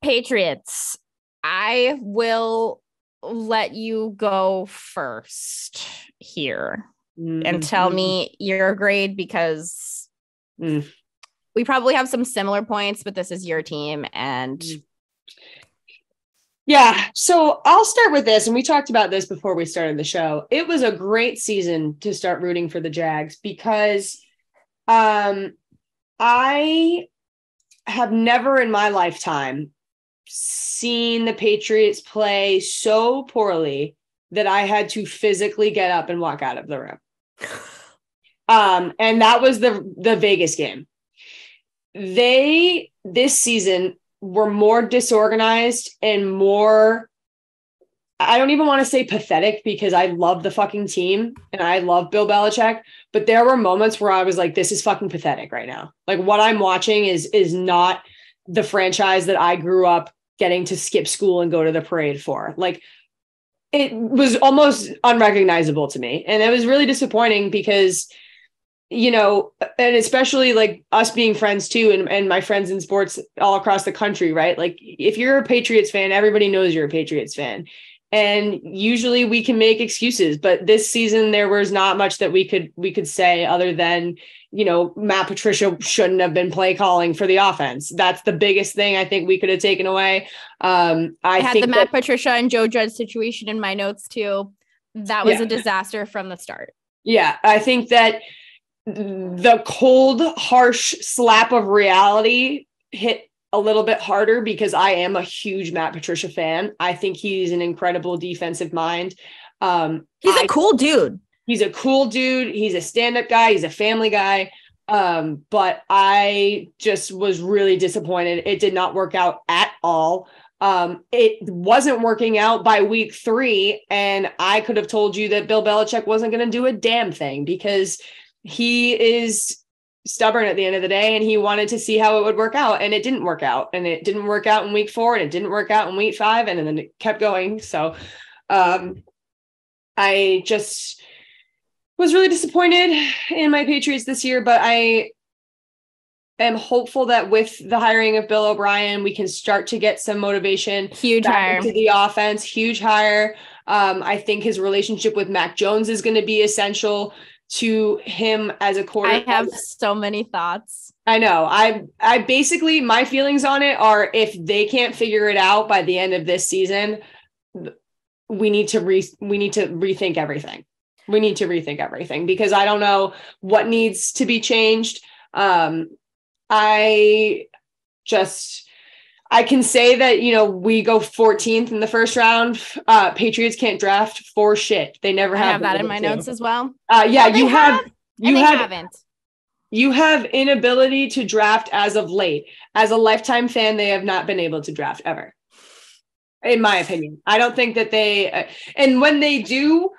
Patriots, I will let you go first here and tell me your grade, because we probably have some similar points, but this is your team. And yeah, so I'll start with this. And we talked about this before we started the show. It was a great season to start rooting for the Jags because I have never in my lifetime seen the Patriots play so poorly that I had to physically get up and walk out of the room. And that was the Vegas game. They, this season, were more disorganized and more, I don't even want to say pathetic, because I love the fucking team and I love Bill Belichick, but there were moments where I was like, this is fucking pathetic right now. Like, what I'm watching is not the franchise that I grew up getting to skip school and go to the parade for. Like, it was almost unrecognizable to me. And it was really disappointing because, you know, and especially like us being friends too, and my friends in sports all across the country, right? Like, if you're a Patriots fan, everybody knows you're a Patriots fan. And usually we can make excuses, but this season there was not much that we could say other than, you know, Matt Patricia shouldn't have been play calling for the offense. That's the biggest thing I think we could have taken away. I had think the Matt Patricia and Joe Judge situation in my notes too. That was a disaster from the start. Yeah, I think that the cold, harsh slap of reality hit a little bit harder because I am a huge Matt Patricia fan. I think he's an incredible defensive mind. He's a cool dude. He's a cool dude. He's a stand-up guy. He's a family guy. But I just was really disappointed. It did not work out at all. It wasn't working out by week 3. And I could have told you that Bill Belichick wasn't going to do a damn thing because he is stubborn at the end of the day, and he wanted to see how it would work out, and it didn't work out, and it didn't work out in week 4, and it didn't work out in week 5, and then it kept going. So I just was really disappointed in my Patriots this year, but I am hopeful that with the hiring of Bill O'Brien, we can start to get some motivation. Huge hire into the offense. Huge hire. I think his relationship with Mac Jones is going to be essential to him as a quarterback. I have so many thoughts. I know. I basically, my feelings on it are, if they can't figure it out by the end of this season, we need to rethink everything. We need to rethink everything because I don't know what needs to be changed. I can say that, you know, we go 14th in the first round. Patriots can't draft for shit. They never have. I have that in my notes as well. Yeah, well, you haven't. You have inability to draft as of late. As a lifetime fan, they have not been able to draft ever. In my opinion, I don't think that they, and when they do,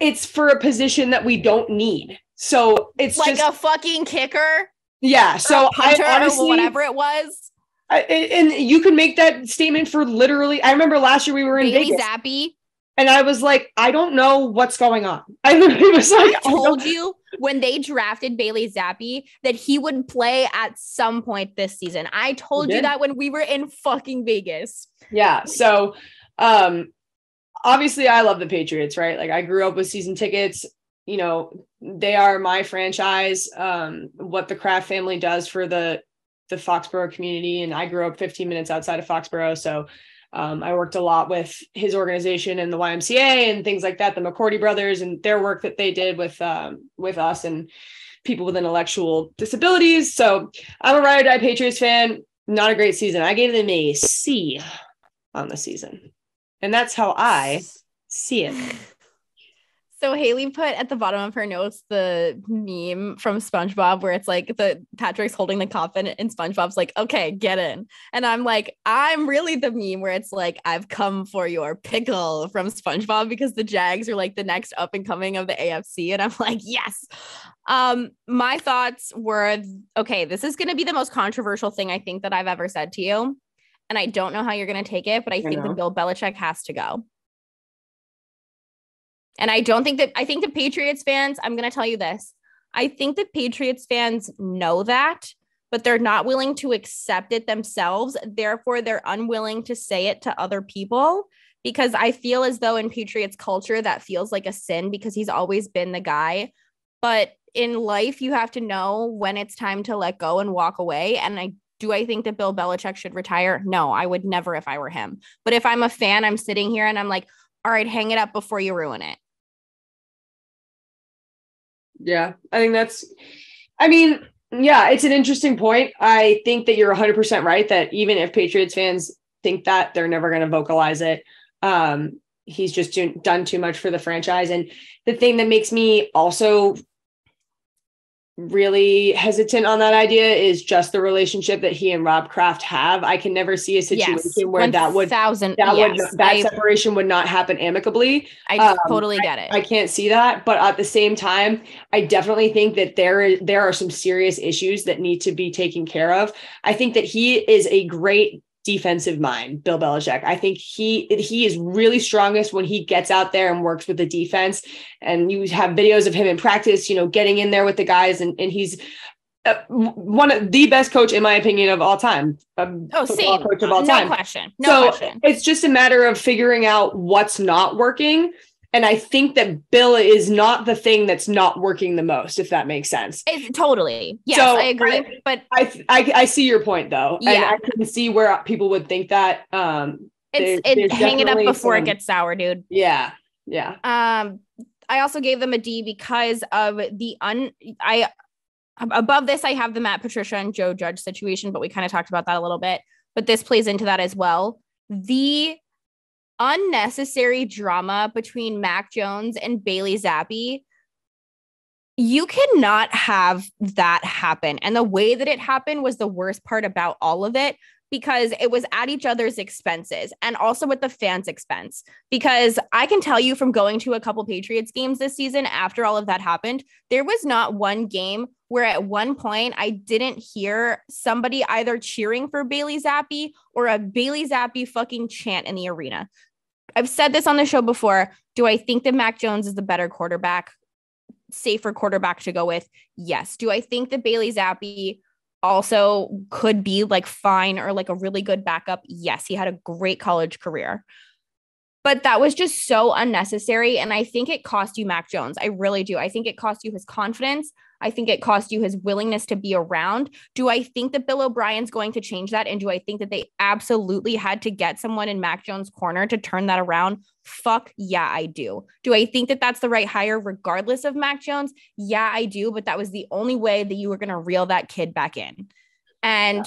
it's for a position that we don't need. So it's like just a fucking kicker. Yeah. So punter, I honestly, or whatever it was. And you can make that statement for literally, I remember last year we were in Vegas. Zappy. And I was like, I don't know what's going on. I literally was like, I told you when they drafted Bailey Zappi that he would play at some point this season. I told you that when we were in fucking Vegas. Yeah. So obviously I love the Patriots, right? Like, I grew up with season tickets. You know, they are my franchise. What the Kraft family does for the Foxborough community. And I grew up 15 minutes outside of Foxborough. So I worked a lot with his organization and the YMCA and things like that, the McCourty brothers and their work that they did with us and people with intellectual disabilities. So I'm a ride or die Patriots fan. Not a great season. I gave them a C on the season. And that's how I see it. So Haley put at the bottom of her notes the meme from SpongeBob where it's like the Patrick's holding the coffin and SpongeBob's like, okay, get in. And I'm like, I'm really the meme where it's like, I've come for your pickle from SpongeBob because the Jags are like the next up and coming of the AFC. And I'm like, yes. My thoughts were, okay, this is going to be the most controversial thing I think that I've ever said to you. And I don't know how you're going to take it, but I think that Bill Belichick has to go. And I think the Patriots fans, I'm going to tell you this. I think the Patriots fans know that, but they're not willing to accept it themselves. Therefore, they're unwilling to say it to other people, because I feel as though in Patriots culture, that feels like a sin because he's always been the guy. But in life, you have to know when it's time to let go and walk away. And I think that Bill Belichick should retire? No, I would never if I were him. But if I'm a fan, I'm sitting here and I'm like, all right, hang it up before you ruin it. Yeah, I think it's an interesting point. I think that you're 100% right that even if Patriots fans think that, they're never going to vocalize it. He's just done too much for the franchise. And the thing that makes me also really hesitant on that idea is just the relationship that he and Rob Kraft have. I can never see a situation where that separation would not happen amicably. I totally get it. I can't see that, but at the same time, I definitely think that there are some serious issues that need to be taken care of. I think that he is a great defensive mind, Bill Belichick. I think he is really strongest when he gets out there and works with the defense. And you have videos of him in practice, getting in there with the guys, and he's one of the best coach, in my opinion, of all time. Same. Coach of all time. No question. It's just a matter of figuring out what's not working. And I think that Bill is not the thing that's not working the most, if that makes sense. Totally. Yes, so I agree. But I see your point, though. Yeah. And I can see where people would think that. It's hang it up before it gets sour, dude. Yeah. Yeah. I also gave them a D because of above this, I have the Matt Patricia and Joe Judge situation, but we kind of talked about that a little bit. But this plays into that as well. The unnecessary drama between Mac Jones and Bailey Zappi, you cannot have that happen. And the way that it happened was the worst part about all of it, because it was at each other's expenses and also at the fans' expense. Because I can tell you from going to a couple Patriots games this season, after all of that happened, there was not one game where at one point I didn't hear somebody either cheering for Bailey Zappi or a Bailey Zappi fucking chant in the arena. I've said this on the show before. Do I think that Mac Jones is the better quarterback, safer quarterback to go with? Yes. Do I think that Bailey Zappi also could be like fine or like a really good backup? Yes. He had a great college career. But that was just so unnecessary. And I think it cost you Mac Jones. I really do. I think it cost you his confidence. I think it cost you his willingness to be around. Do I think that Bill O'Brien's going to change that? And do I think that they absolutely had to get someone in Mac Jones' corner to turn that around? Fuck yeah, I do. Do I think that that's the right hire regardless of Mac Jones? Yeah, I do. But that was the only way that you were going to reel that kid back in. And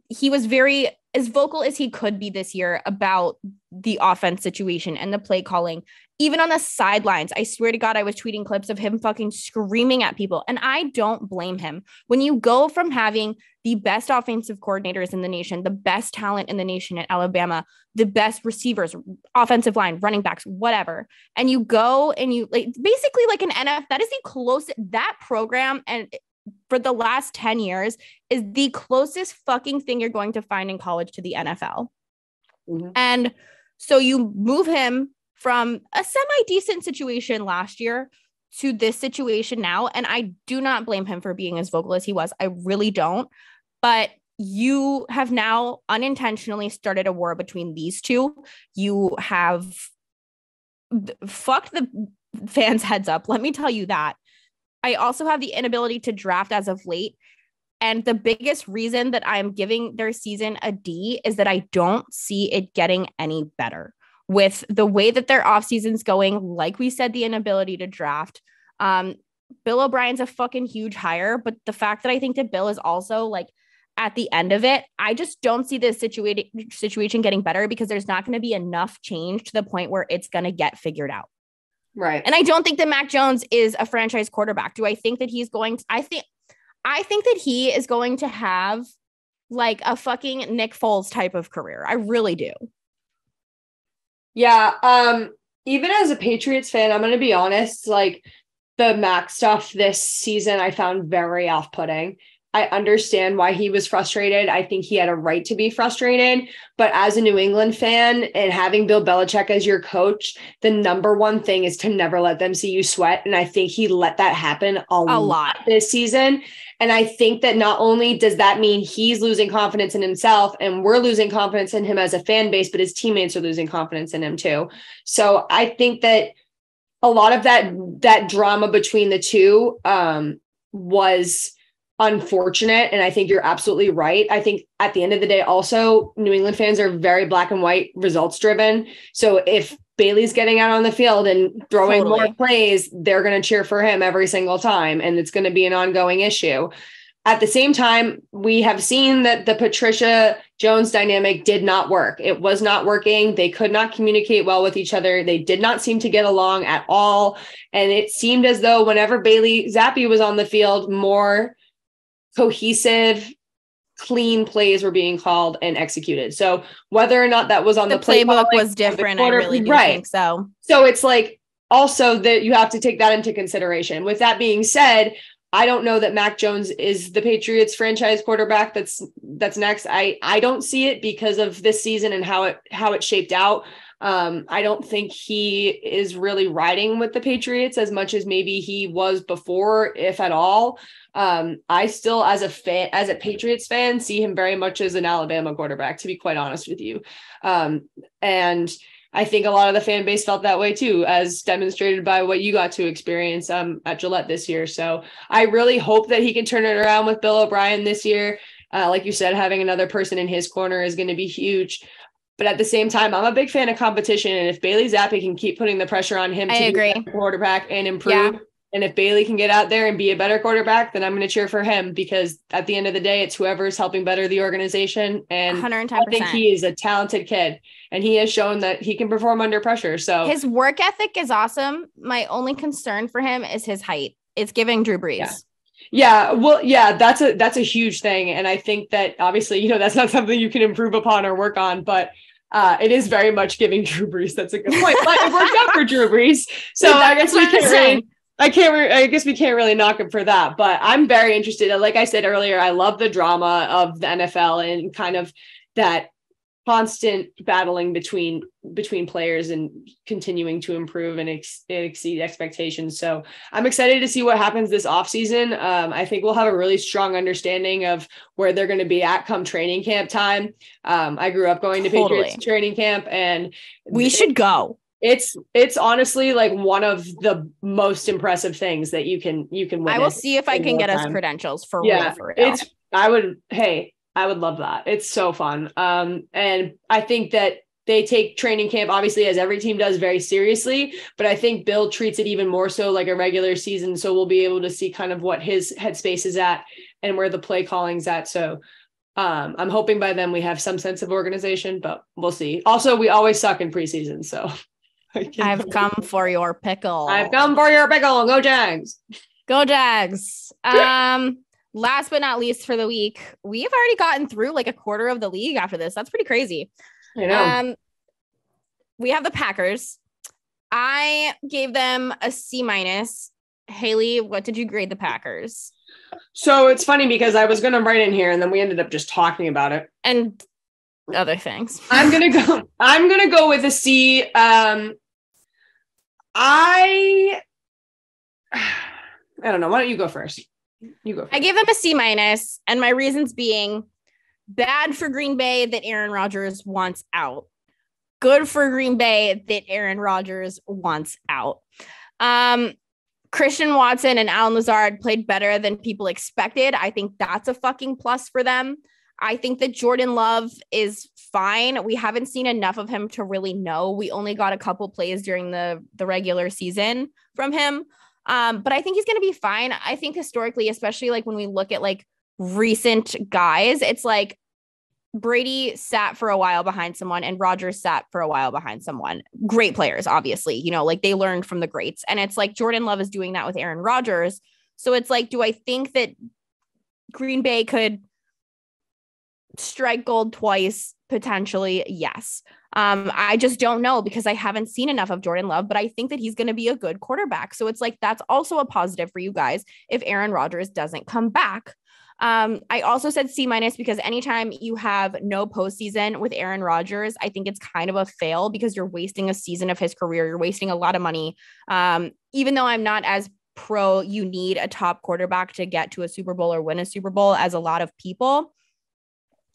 he was very as vocal as he could be this year about the offense situation and the play calling, even on the sidelines. I swear to God, I was tweeting clips of him fucking screaming at people. And I don't blame him. When you go from having the best offensive coordinators in the nation, the best talent in the nation at Alabama, the best receivers, offensive line, running backs, whatever, and you go and you like basically like an NFL, that is the closest that program and for the last 10 years is the closest fucking thing you're going to find in college to the NFL. Mm-hmm. And so you move him from a semi-decent situation last year to this situation now. And I do not blame him for being as vocal as he was. I really don't. But you have now unintentionally started a war between these two. You have fucked the fans' heads up. Let me tell you that. I also have the inability to draft as of late. And the biggest reason that I'm giving their season a D is that I don't see it getting any better with the way that their offseason's going. Like we said, the inability to draft. Bill O'Brien's a fucking huge hire, but the fact that I think that Bill is also like at the end of it, I just don't see this situation getting better because there's not going to be enough change to the point where it's going to get figured out. Right. And I don't think that Mac Jones is a franchise quarterback. Do I think that he's going to, I think that he is going to have like a fucking Nick Foles type of career. I really do. Yeah. Even as a Patriots fan, I'm going to be honest, like the Mac stuff this season, I found very off-putting. I understand why he was frustrated. I think he had a right to be frustrated. But as a New England fan and having Bill Belichick as your coach, the number one thing is to never let them see you sweat. And I think he let that happen a lot this season. And I think that not only does that mean he's losing confidence in himself and we're losing confidence in him as a fan base, but his teammates are losing confidence in him too. So I think that a lot of that drama between the two was unfortunate. And I think you're absolutely right. I think at the end of the day, also, New England fans are very black and white, results driven. So if Bailey's getting out on the field and throwing more plays, they're going to cheer for him every single time. And it's going to be an ongoing issue. At the same time, we have seen that the Patricia Jones dynamic did not work. It was not working. They could not communicate well with each other. They did not seem to get along at all. And it seemed as though whenever Bailey Zappi was on the field, more cohesive, clean plays were being called and executed. So whether or not that was on the playbook was different, I really do think so. So it's like also that you have to take that into consideration. With that being said, I don't know that Mac Jones is the Patriots franchise quarterback that's next. I don't see it because of this season and how it shaped out. I don't think he is really riding with the Patriots as much as maybe he was before, if at all. I still, as a Patriots fan, see him very much as an Alabama quarterback, to be quite honest with you. And I think a lot of the fan base felt that way too, as demonstrated by what you got to experience at Gillette this year. So I really hope that he can turn it around with Bill O'Brien this year. Like you said, having another person in his corner is going to be huge. But at the same time, I'm a big fan of competition. And if Bailey Zappi can keep putting the pressure on him to be a quarterback and improve, and if Bailey can get out there and be a better quarterback, then I'm going to cheer for him, because at the end of the day, it's whoever's helping better the organization. And 110%. I think he is a talented kid, and he has shown that he can perform under pressure. So his work ethic is awesome. My only concern for him is his height. It's giving Drew Brees. Yeah. Well, yeah, that's a huge thing. And I think that obviously, that's not something you can improve upon or work on, but it is very much giving Drew Brees. That's a good point. But it worked out for Drew Brees. So I guess we can't really knock him for that, but I'm very interested. Like I said earlier, I love the drama of the NFL and kind of that constant battling between players and continuing to improve and exceed expectations. So I'm excited to see what happens this offseason. I think we'll have a really strong understanding of where they're going to be at come training camp time. I grew up going to Patriots training camp, and we should go. It's honestly like one of the most impressive things that you can witness. I will see if I can get us credentials for real. I would love that. It's so fun. And I think that they take training camp, obviously, as every team does, very seriously, but I think Bill treats it even more so like a regular season. So we'll be able to see kind of what his headspace is at and where the play calling's at. So I'm hoping by then we have some sense of organization, but we'll see. Also, we always suck in preseason. So I've come for your pickle. Go Jags. Go Jags. Last but not least for the week, we have already gotten through like a quarter of the league after this. That's pretty crazy. I know. We have the Packers. I gave them a C-. Haley, what did you grade the Packers? So it's funny because I was going to write in here and then we ended up just talking about it. And other things. I'm going to go with a C. I don't know. Why don't you go first? You go first. I gave them a C-, and my reasons being bad for Green Bay that Aaron Rodgers wants out. Good for Green Bay that Aaron Rodgers wants out. Christian Watson and Allen Lazard played better than people expected. I think that's a fucking plus for them. I think that Jordan Love is fine. We haven't seen enough of him to really know. We only got a couple plays during the regular season from him. But I think he's going to be fine. I think historically, especially like when we look at like recent guys, it's like Brady sat for a while behind someone and Rodgers sat for a while behind someone. Great players, obviously, like they learned from the greats. And it's like Jordan Love is doing that with Aaron Rodgers. So it's like, do I think that Green Bay could strike gold twice? Potentially, yes. I just don't know because I haven't seen enough of Jordan Love, but I think that he's going to be a good quarterback. So it's like, that's also a positive for you guys if Aaron Rodgers doesn't come back. I also said C- because anytime you have no postseason with Aaron Rodgers, I think it's kind of a fail because you're wasting a season of his career. You're wasting a lot of money. Even though I'm not as pro, you need a top quarterback to get to a Super Bowl or win a Super Bowl as a lot of people.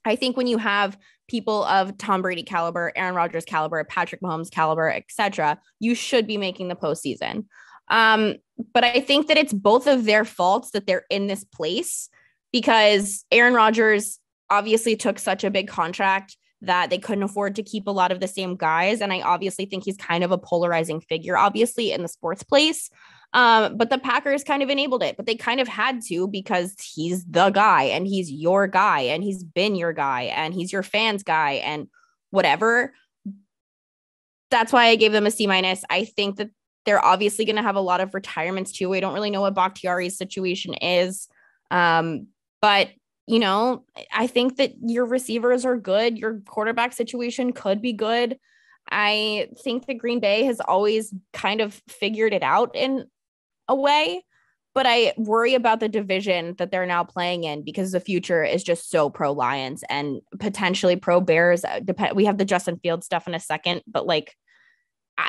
I think when you have people of Tom Brady caliber, Aaron Rodgers caliber, Patrick Mahomes caliber, etc., you should be making the postseason. But I think that it's both of their faults that they're in this place because Aaron Rodgers obviously took such a big contract that they couldn't afford to keep a lot of the same guys. And I obviously think he's kind of a polarizing figure, obviously, in the sports place. But the Packers kind of enabled it, but they kind of had to because he's the guy and he's your guy and he's been your guy and he's your fans guy and whatever. That's why I gave them a C-. I think that they're obviously going to have a lot of retirements too. We don't really know what Bakhtiari's situation is. But you know, I think that your receivers are good. Your quarterback situation could be good. I think that Green Bay has always kind of figured it out in a way, but I worry about the division that they're now playing in because the future is just so pro Lions and potentially pro Bears. We have the Justin Fields stuff in a second, but like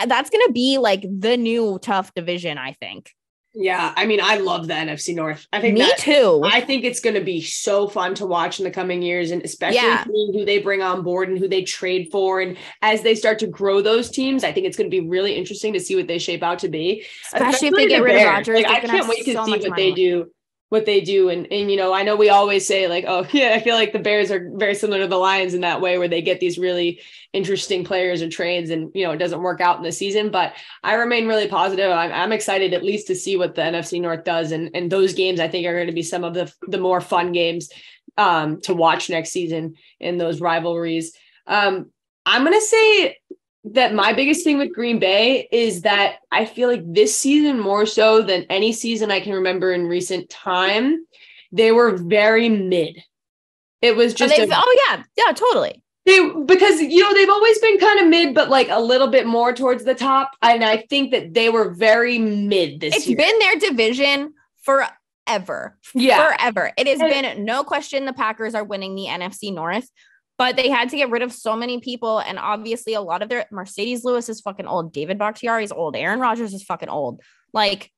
that's going to be like the new tough division, I think. Yeah, I mean, I love the NFC North. Me too. I think it's going to be so fun to watch in the coming years, and especially seeing who they bring on board and who they trade for. And as they start to grow those teams, I think it's going to be really interesting to see what they shape out to be. Especially if they get rid of Rodgers. Like, I can't wait to see what they do. And, you know, I know we always say like, oh yeah, I feel like the Bears are very similar to the Lions in that way, where they get these really interesting players or trades and, you know, it doesn't work out in the season, but I remain really positive. I'm excited at least to see what the NFC North does. And those games I think are going to be some of the more fun games to watch next season in those rivalries. I'm going to say that my biggest thing with Green Bay is that I feel like this season, more so than any season I can remember in recent time, they were very mid. It was just yeah, totally. Because, you know, they've always been kind of mid, but like a little bit more towards the top. And I think that they were very mid this year. It's been their division forever. Yeah. Forever. It has been no question the Packers are winning the NFC North, but they had to get rid of so many people. And obviously a lot of their Mercedes Lewis is fucking old. David Bakhtiari is old. Aaron Rodgers is fucking old. Like,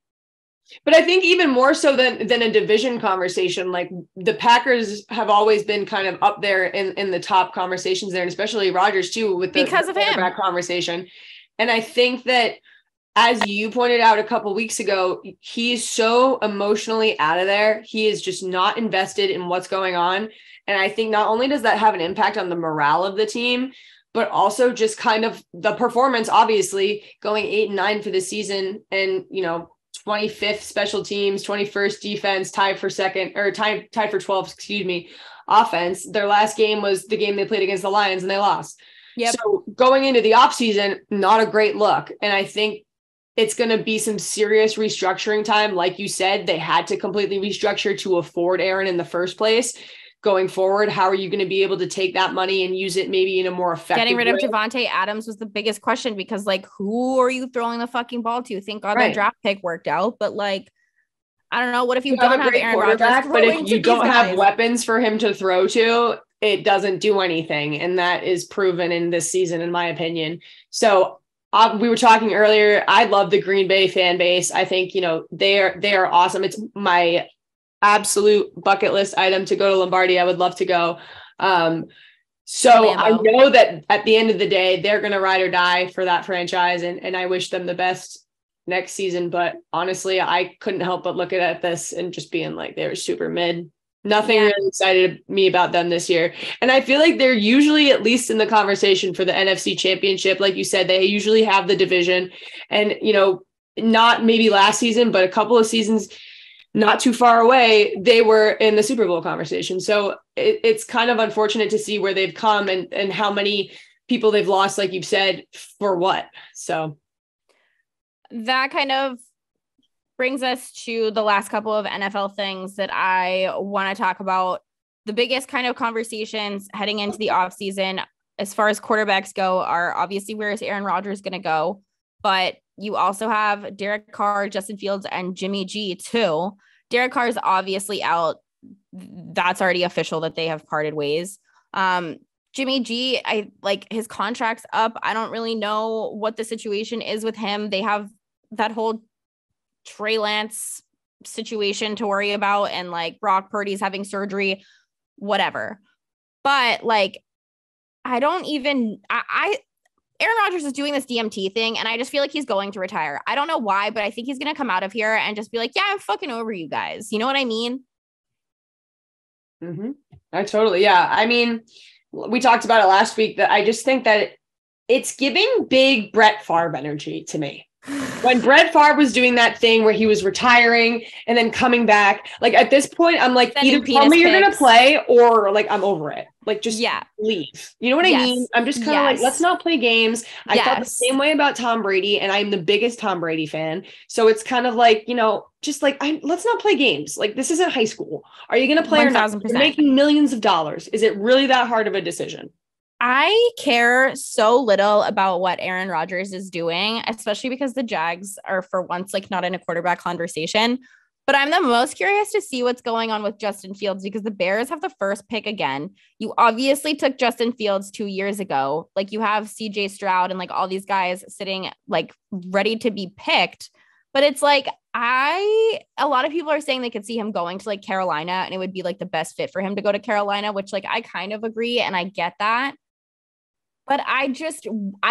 but I think even more so than a division conversation, like the Packers have always been kind of up there in the top conversations there, and especially Rodgers too, with the because of him conversation. And I think that, as you pointed out a couple weeks ago, he's so emotionally out of there. He is just not invested in what's going on. And I think not only does that have an impact on the morale of the team, but also just kind of the performance, obviously going 8-9 for the season and, you know, 25th special teams, 21st defense, tied for 12th, offense. Their last game was the game they played against the Lions and they lost. Yep. So going into the offseason, not a great look. And I think it's going to be some serious restructuring time. Like you said, they had to completely restructure to afford Aaron in the first place. Going forward, how are you going to be able to take that money and use it maybe in a more effective Getting rid way? of Devontae Adams was the biggest question because, like, who are you throwing the fucking ball to? Thank God that draft pick worked out. But, like, I don't know. What if you don't have Aaron Rodgers? But if you don't have weapons for him to throw to, it doesn't do anything. And that is proven in this season, in my opinion. So we were talking earlier. I love the Green Bay fan base. I think, you know, they are awesome. It's my absolute bucket list item to go to Lombardi. I would love to go. So I know that at the end of the day, they're going to ride or die for that franchise. And I wish them the best next season. But honestly, I couldn't help but look at this and just being like, they're super mid. Nothing really excited me about them this year. And I feel like they're usually at least in the conversation for the NFC Championship. Like you said, they usually have the division. And, you know, not maybe last season, but a couple of seasons not too far away, they were in the Super Bowl conversation. So it's kind of unfortunate to see where they've come and how many people they've lost, like you've said, for what. So that kind of brings us to the last couple of NFL things that I want to talk about. The biggest kind of conversations heading into the offseason, as far as quarterbacks go, are obviously where is Aaron Rodgers going to go? But you also have Derek Carr, Justin Fields, and Jimmy G too. Derek Carr is obviously out. that's already official that they have parted ways. Jimmy G, I like his contract's up. I don't really know what the situation is with him. They have that whole Trey Lance situation to worry about, and like Brock Purdy's having surgery, whatever. But like, I don't even, Aaron Rodgers is doing this DMT thing, and I just feel like he's going to retire. I don't know why, but I think he's going to come out of here and just be like, yeah, I'm fucking over you guys. You know what I mean? Mm-hmm. I totally, yeah. I mean, we talked about it last week that I just think that it's giving big Brett Favre energy to me. When Brett Favre was doing that thing where he was retiring and then coming back, like at this point, I'm like, either tell me you're going to play or like, I'm over it. Like, just leave. You know what I mean? I'm just kind of like, let's not play games. I felt the same way about Tom Brady, and I'm the biggest Tom Brady fan. So it's kind of like, you know, just like, let's not play games. Like, this isn't high school. Are you going to play 1,000%. Or not? You're making millions of dollars. Is it really that hard of a decision? I care so little about what Aaron Rodgers is doing, especially because the Jags are for once like not in a quarterback conversation. But I'm the most curious to see what's going on with Justin Fields, because the Bears have the first pick again. You obviously took Justin Fields 2 years ago. Like, you have CJ Stroud and like all these guys sitting like ready to be picked. But it's like, a lot of people are saying they could see him going to like Carolina, and it would be like the best fit for him to go to Carolina, which like I kind of agree and I get that. But I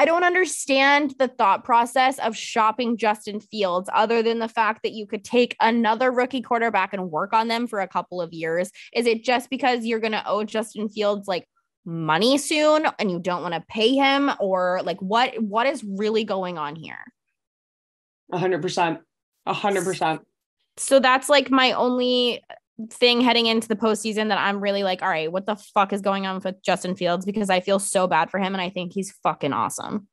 don't understand the thought process of shopping Justin Fields, other than the fact that you could take another rookie quarterback and work on them for a couple of years. Is it just because you're going to owe Justin Fields like money soon and you don't want to pay him, or like what is really going on here? 100%. 100%. So that's like my only thing heading into the postseason, that I'm really like, all right, what the fuck is going on with Justin Fields? Because I feel so bad for him, and I think he's fucking awesome.